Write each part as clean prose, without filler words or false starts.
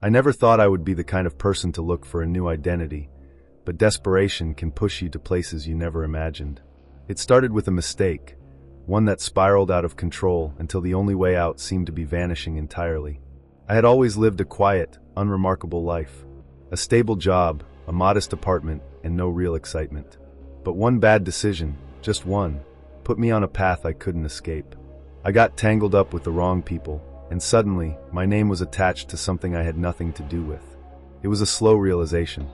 I never thought I would be the kind of person to look for a new identity, but desperation can push you to places you never imagined. It started with a mistake, one that spiraled out of control until the only way out seemed to be vanishing entirely. I had always lived a quiet, unremarkable life. A stable job, a modest apartment, and no real excitement. But one bad decision, just one, put me on a path I couldn't escape. I got tangled up with the wrong people, and suddenly, my name was attached to something I had nothing to do with. It was a slow realization.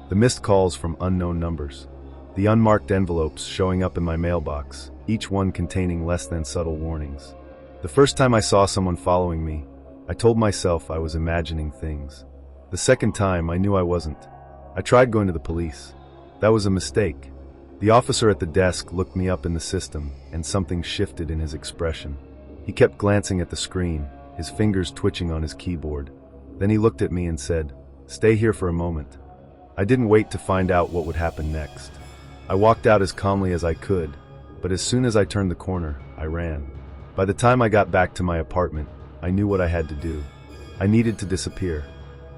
The missed calls from unknown numbers. The unmarked envelopes showing up in my mailbox, each one containing less than subtle warnings. The first time I saw someone following me, I told myself I was imagining things. The second time, I knew I wasn't. I tried going to the police. That was a mistake. The officer at the desk looked me up in the system, and something shifted in his expression. He kept glancing at the screen, his fingers twitching on his keyboard. Then he looked at me and said, "Stay here for a moment." I didn't wait to find out what would happen next. I walked out as calmly as I could, but as soon as I turned the corner, I ran. By the time I got back to my apartment, I knew what I had to do. I needed to disappear.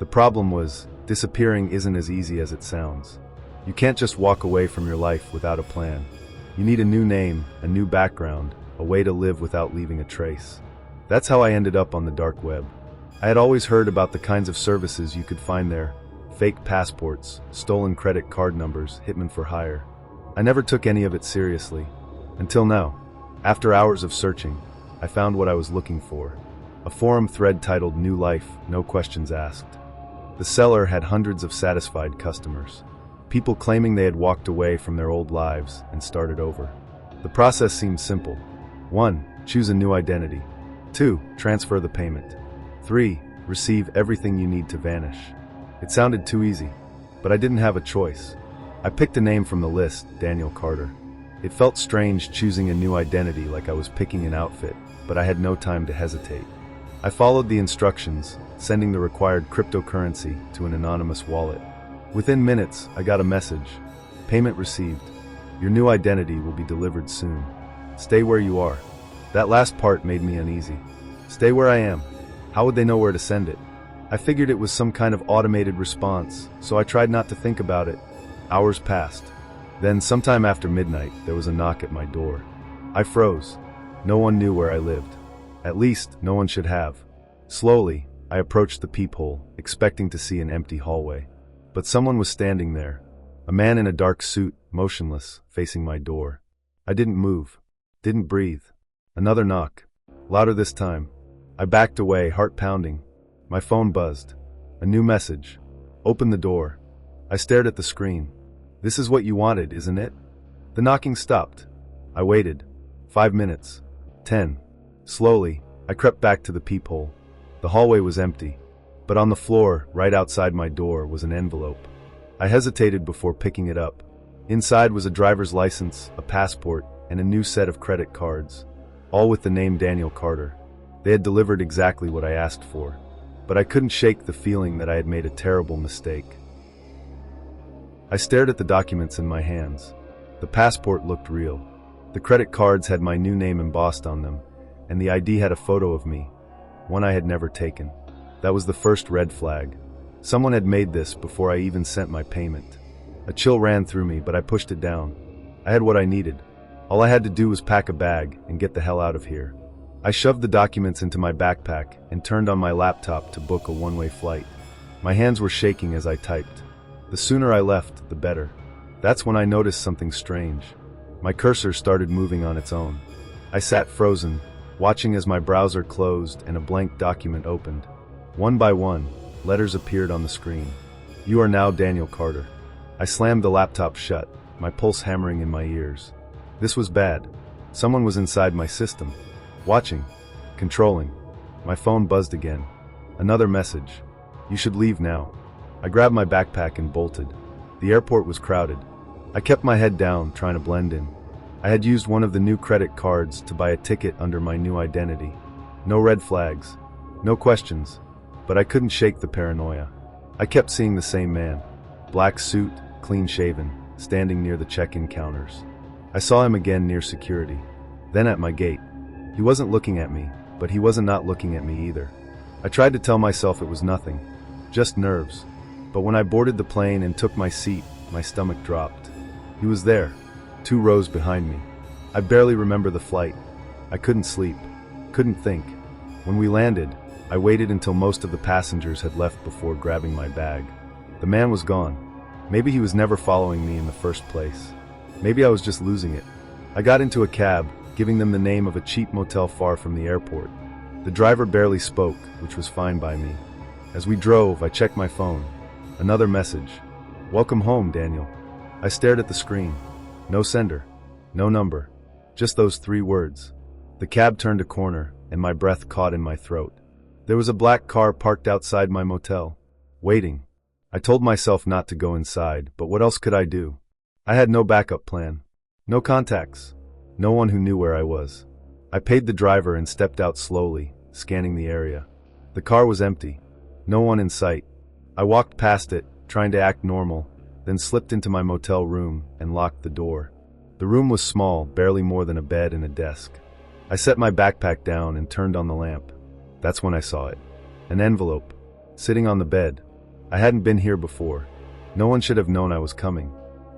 The problem was, disappearing isn't as easy as it sounds. You can't just walk away from your life without a plan. You need a new name, a new background, a way to live without leaving a trace. That's how I ended up on the dark web. I had always heard about the kinds of services you could find there: fake passports, stolen credit card numbers, hitmen for hire. I never took any of it seriously. Until now. After hours of searching, I found what I was looking for. A forum thread titled "New Life, No Questions Asked." The seller had hundreds of satisfied customers. People claiming they had walked away from their old lives and started over. The process seemed simple. 1. Choose a new identity. 2. Transfer the payment. 3. Receive everything you need to vanish. It sounded too easy, but I didn't have a choice. I picked a name from the list, Daniel Carter. It felt strange choosing a new identity like I was picking an outfit, but I had no time to hesitate. I followed the instructions, sending the required cryptocurrency to an anonymous wallet. Within minutes, I got a message. Payment received. Your new identity will be delivered soon. Stay where you are. That last part made me uneasy. Stay where I am. How would they know where to send it? I figured it was some kind of automated response, so I tried not to think about it. Hours passed. Then, sometime after midnight, there was a knock at my door. I froze. No one knew where I lived. At least, no one should have. Slowly, I approached the peephole, expecting to see an empty hallway. But someone was standing there. A man in a dark suit, motionless, facing my door. I didn't move. Didn't breathe. Another knock. Louder this time. I backed away, heart pounding. My phone buzzed. A new message. Open the door. I stared at the screen. This is what you wanted, isn't it? The knocking stopped. I waited. 5 minutes. 10. Slowly, I crept back to the peephole. The hallway was empty, but on the floor, right outside my door, was an envelope. I hesitated before picking it up. Inside was a driver's license, a passport, and a new set of credit cards, all with the name Daniel Carter. They had delivered exactly what I asked for, but I couldn't shake the feeling that I had made a terrible mistake. I stared at the documents in my hands. The passport looked real. The credit cards had my new name embossed on them, and the ID had a photo of me, one I had never taken. That was the first red flag. Someone had made this before I even sent my payment. A chill ran through me, but I pushed it down. I had what I needed. All I had to do was pack a bag and get the hell out of here. I shoved the documents into my backpack and turned on my laptop to book a one-way flight. My hands were shaking as I typed. The sooner I left, the better. That's when I noticed something strange. My cursor started moving on its own. I sat frozen, watching as my browser closed and a blank document opened. One by one, letters appeared on the screen. You are now Daniel Carter. I slammed the laptop shut, my pulse hammering in my ears. This was bad. Someone was inside my system. Watching. Controlling. My phone buzzed again. Another message. You should leave now. I grabbed my backpack and bolted. The airport was crowded. I kept my head down, trying to blend in. I had used one of the new credit cards to buy a ticket under my new identity. No red flags. No questions. But I couldn't shake the paranoia. I kept seeing the same man. Black suit, clean-shaven, standing near the check-in counters. I saw him again near security. Then at my gate. He wasn't looking at me, but he wasn't not looking at me either. I tried to tell myself it was nothing. just nerves. But when I boarded the plane and took my seat, my stomach dropped. He was there, 2 rows behind me. I barely remember the flight. I couldn't sleep, couldn't think. When we landed, I waited until most of the passengers had left before grabbing my bag. The man was gone. Maybe he was never following me in the first place. Maybe I was just losing it. I got into a cab, giving them the name of a cheap motel far from the airport. The driver barely spoke, which was fine by me. As we drove, I checked my phone. Another message. "Welcome home, Daniel." I stared at the screen. No sender. No number. Just those 3 words. The cab turned a corner, and my breath caught in my throat. There was a black car parked outside my motel, waiting. I told myself not to go inside, but what else could I do? I had no backup plan. No contacts. No one who knew where I was. I paid the driver and stepped out slowly, scanning the area. The car was empty. No one in sight. I walked past it, trying to act normal, then slipped into my motel room and locked the door. The room was small, barely more than a bed and a desk. I set my backpack down and turned on the lamp. That's when I saw it. An envelope, sitting on the bed. I hadn't been here before. No one should have known I was coming.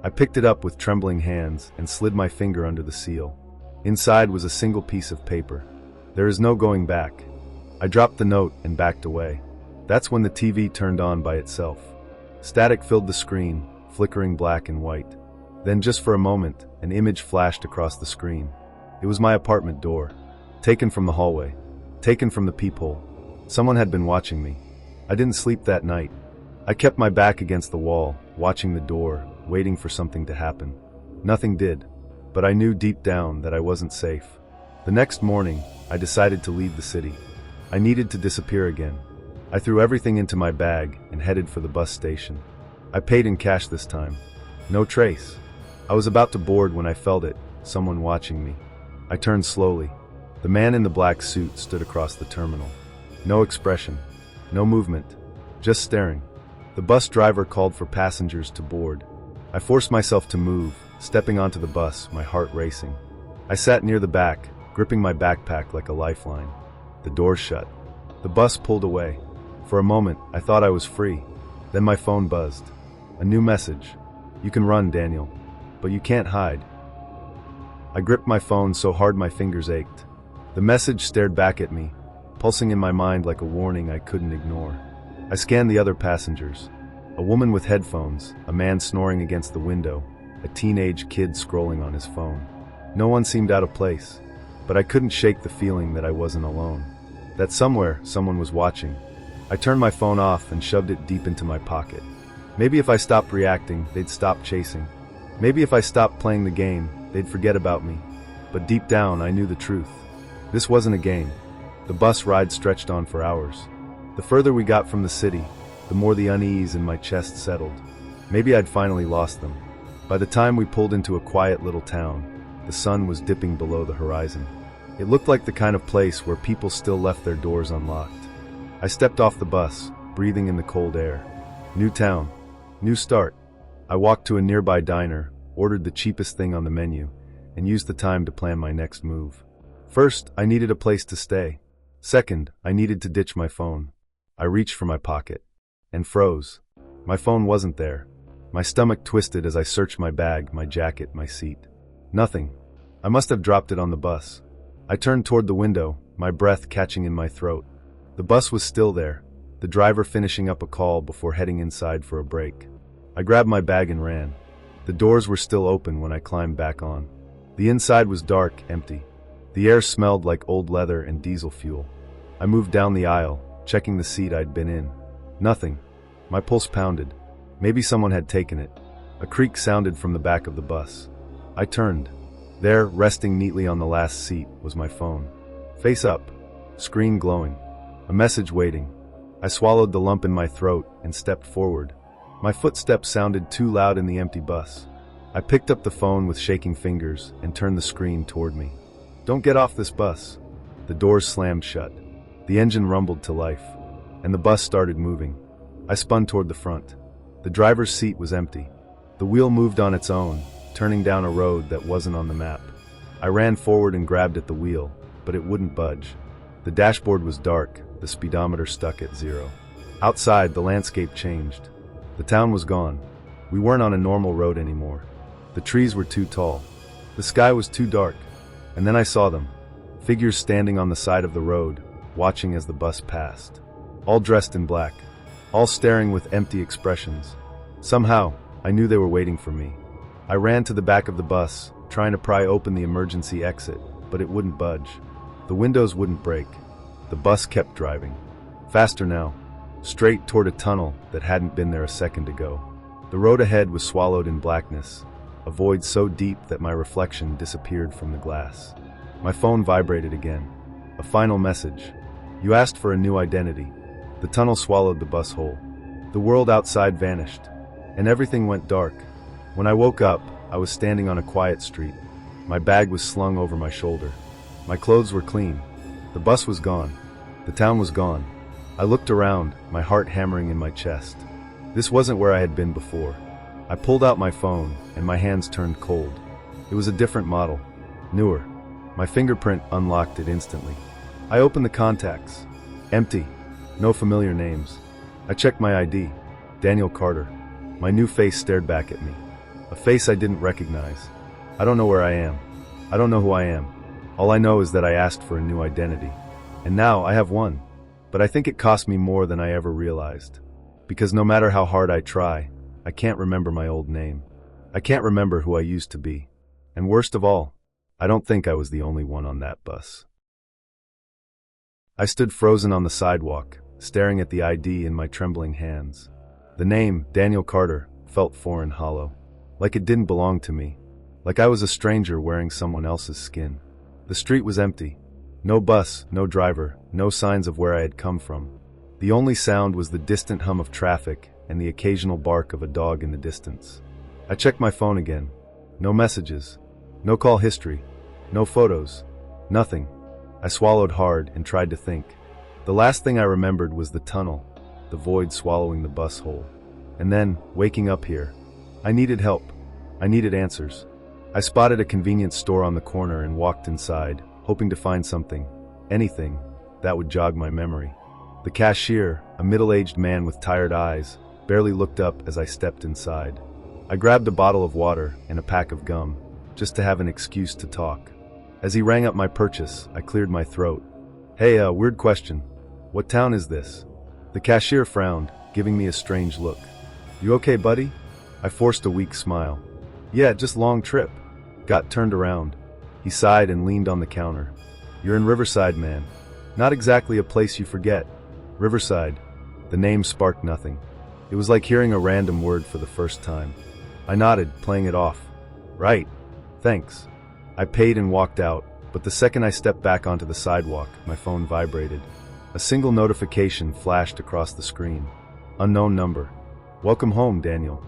I picked it up with trembling hands and slid my finger under the seal. Inside was a single piece of paper. "There is no going back." I dropped the note and backed away. That's when the TV turned on by itself. Static filled the screen, flickering black and white. Then just for a moment, an image flashed across the screen. It was my apartment door. Taken from the hallway. Taken from the peephole. Someone had been watching me. I didn't sleep that night. I kept my back against the wall, watching the door, waiting for something to happen. Nothing did, but I knew deep down that I wasn't safe. The next morning, I decided to leave the city. I needed to disappear again. I threw everything into my bag and headed for the bus station. I paid in cash this time. No trace. I was about to board when I felt it, someone watching me. I turned slowly. The man in the black suit stood across the terminal. No expression. No movement. Just staring. The bus driver called for passengers to board. I forced myself to move, stepping onto the bus, my heart racing. I sat near the back, gripping my backpack like a lifeline. The doors shut. The bus pulled away. For a moment, I thought I was free. Then my phone buzzed. A new message. "You can run, Daniel, but you can't hide." I gripped my phone so hard my fingers ached. The message stared back at me, pulsing in my mind like a warning I couldn't ignore. I scanned the other passengers. A woman with headphones, a man snoring against the window, a teenage kid scrolling on his phone. No one seemed out of place, but I couldn't shake the feeling that I wasn't alone. That somewhere, someone was watching. I turned my phone off and shoved it deep into my pocket. Maybe if I stopped reacting, they'd stop chasing. Maybe if I stopped playing the game, they'd forget about me. But deep down, I knew the truth. This wasn't a game. The bus ride stretched on for hours. The further we got from the city, the more the unease in my chest settled. Maybe I'd finally lost them. By the time we pulled into a quiet little town, the sun was dipping below the horizon. It looked like the kind of place where people still left their doors unlocked. I stepped off the bus, breathing in the cold air. New town. New start. I walked to a nearby diner, ordered the cheapest thing on the menu, and used the time to plan my next move. First, I needed a place to stay. Second, I needed to ditch my phone. I reached for my pocket and froze. My phone wasn't there. My stomach twisted as I searched my bag, my jacket, my seat. Nothing. I must have dropped it on the bus. I turned toward the window, my breath catching in my throat. The bus was still there, the driver finishing up a call before heading inside for a break. I grabbed my bag and ran. The doors were still open when I climbed back on. The inside was dark, empty. The air smelled like old leather and diesel fuel. I moved down the aisle, checking the seat I'd been in. Nothing. My pulse pounded. Maybe someone had taken it. A creak sounded from the back of the bus. I turned. There, resting neatly on the last seat, was my phone. Face up. Screen glowing. A message waiting. I swallowed the lump in my throat and stepped forward. My footsteps sounded too loud in the empty bus. I picked up the phone with shaking fingers and turned the screen toward me. "Don't get off this bus." The doors slammed shut. The engine rumbled to life, and the bus started moving. I spun toward the front. The driver's seat was empty. The wheel moved on its own, turning down a road that wasn't on the map. I ran forward and grabbed at the wheel, but it wouldn't budge. The dashboard was dark, the speedometer stuck at 0. Outside, the landscape changed. The town was gone. We weren't on a normal road anymore. The trees were too tall. The sky was too dark. And then I saw them. Figures standing on the side of the road, watching as the bus passed. All dressed in black. All staring with empty expressions. Somehow, I knew they were waiting for me. I ran to the back of the bus, trying to pry open the emergency exit, but it wouldn't budge. The windows wouldn't break. The bus kept driving. Faster now. Straight toward a tunnel that hadn't been there a second ago. The road ahead was swallowed in blackness, a void so deep that my reflection disappeared from the glass. My phone vibrated again. A final message. You asked for a new identity. The tunnel swallowed the bus whole. The world outside vanished, and everything went dark. When I woke up, I was standing on a quiet street. My bag was slung over my shoulder. My clothes were clean. The bus was gone. The town was gone. I looked around, my heart hammering in my chest. This wasn't where I had been before. I pulled out my phone, and my hands turned cold. It was a different model, newer. My fingerprint unlocked it instantly. I opened the contacts. Empty. No familiar names. I checked my ID. Daniel Carter. My new face stared back at me. A face I didn't recognize. I don't know where I am. I don't know who I am. All I know is that I asked for a new identity. And now I have one. But I think it cost me more than I ever realized. Because no matter how hard I try, I can't remember my old name. I can't remember who I used to be. And worst of all, I don't think I was the only one on that bus. I stood frozen on the sidewalk, staring at the ID in my trembling hands. The name, Daniel Carter, felt foreign hollow. Like it didn't belong to me. Like I was a stranger wearing someone else's skin. The street was empty. No bus, no driver, no signs of where I had come from. The only sound was the distant hum of traffic and the occasional bark of a dog in the distance. I checked my phone again. No messages. No call history. No photos. Nothing. I swallowed hard and tried to think. The last thing I remembered was the tunnel, the void swallowing the bus hole. And then, waking up here. I needed help. I needed answers. I spotted a convenience store on the corner and walked inside, hoping to find something, anything, that would jog my memory. The cashier, a middle-aged man with tired eyes, barely looked up as I stepped inside. I grabbed a bottle of water and a pack of gum, just to have an excuse to talk. As he rang up my purchase, I cleared my throat. Hey, weird question. What town is this? The cashier frowned, giving me a strange look. You okay, buddy? I forced a weak smile. Yeah, just long trip. Got turned around. He sighed and leaned on the counter. You're in Riverside, man. Not exactly a place you forget. Riverside. The name sparked nothing. It was like hearing a random word for the first time. I nodded, playing it off. Right. Thanks. I paid and walked out, but the second I stepped back onto the sidewalk, my phone vibrated. A single notification flashed across the screen. Unknown number. Welcome home, Daniel.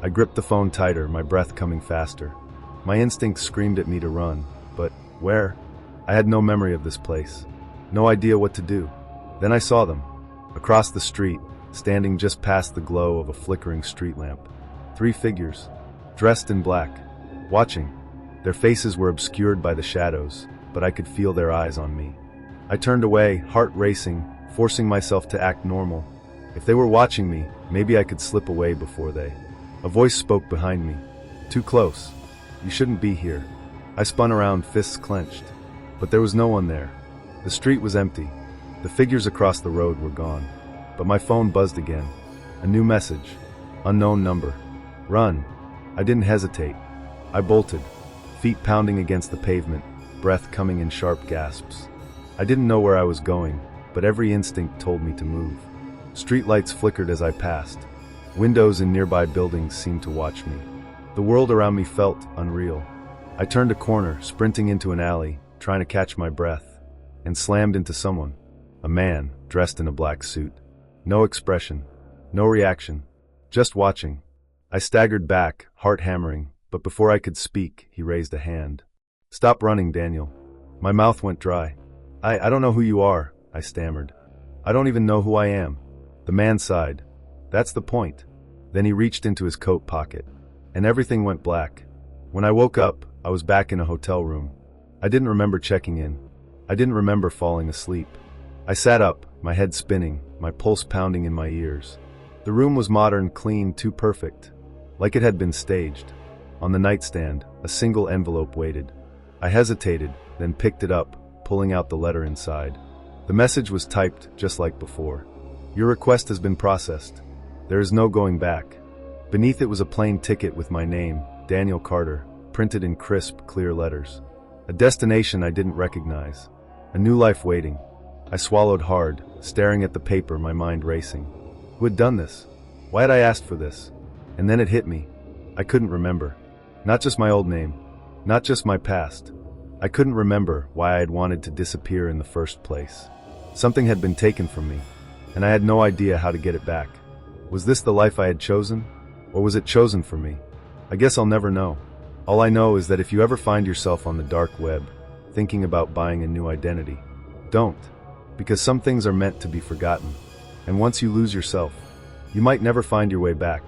I gripped the phone tighter, my breath coming faster. My instincts screamed at me to run, but where? I had no memory of this place. No idea what to do. Then I saw them. Across the street, standing just past the glow of a flickering street lamp. 3 figures, dressed in black, watching. Their faces were obscured by the shadows, but I could feel their eyes on me. I turned away, heart racing, forcing myself to act normal. If they were watching me, maybe I could slip away before they. A voice spoke behind me. Too close. You shouldn't be here. I spun around, fists clenched. But there was no one there. The street was empty. The figures across the road were gone. But my phone buzzed again. A new message. Unknown number. Run. I didn't hesitate. I bolted, feet pounding against the pavement, breath coming in sharp gasps. I didn't know where I was going, but every instinct told me to move. Streetlights flickered as I passed. Windows in nearby buildings seemed to watch me. The world around me felt unreal. I turned a corner, sprinting into an alley, trying to catch my breath, and slammed into someone. A man, dressed in a black suit. No expression, no reaction, just watching. I staggered back, heart hammering, but before I could speak, he raised a hand. Stop running, Daniel. My mouth went dry. I don't know who you are, I stammered. I don't even know who I am. The man sighed. That's the point. Then he reached into his coat pocket, and everything went black. When I woke up, I was back in a hotel room. I didn't remember checking in. I didn't remember falling asleep. I sat up, my head spinning, my pulse pounding in my ears. The room was modern, clean, too perfect, like it had been staged. On the nightstand, a single envelope waited. I hesitated, then picked it up, pulling out the letter inside. The message was typed just like before. Your request has been processed. There is no going back. Beneath it was a plain ticket with my name, Daniel Carter, printed in crisp, clear letters. A destination I didn't recognize. A new life waiting. I swallowed hard, staring at the paper, my mind racing. Who had done this? Why had I asked for this? And then it hit me. I couldn't remember. Not just my old name. Not just my past. I couldn't remember why I had wanted to disappear in the first place. Something had been taken from me, and I had no idea how to get it back. Was this the life I had chosen? Or was it chosen for me? I guess I'll never know. All I know is that if you ever find yourself on the dark web, thinking about buying a new identity, don't. Because some things are meant to be forgotten. And once you lose yourself, you might never find your way back.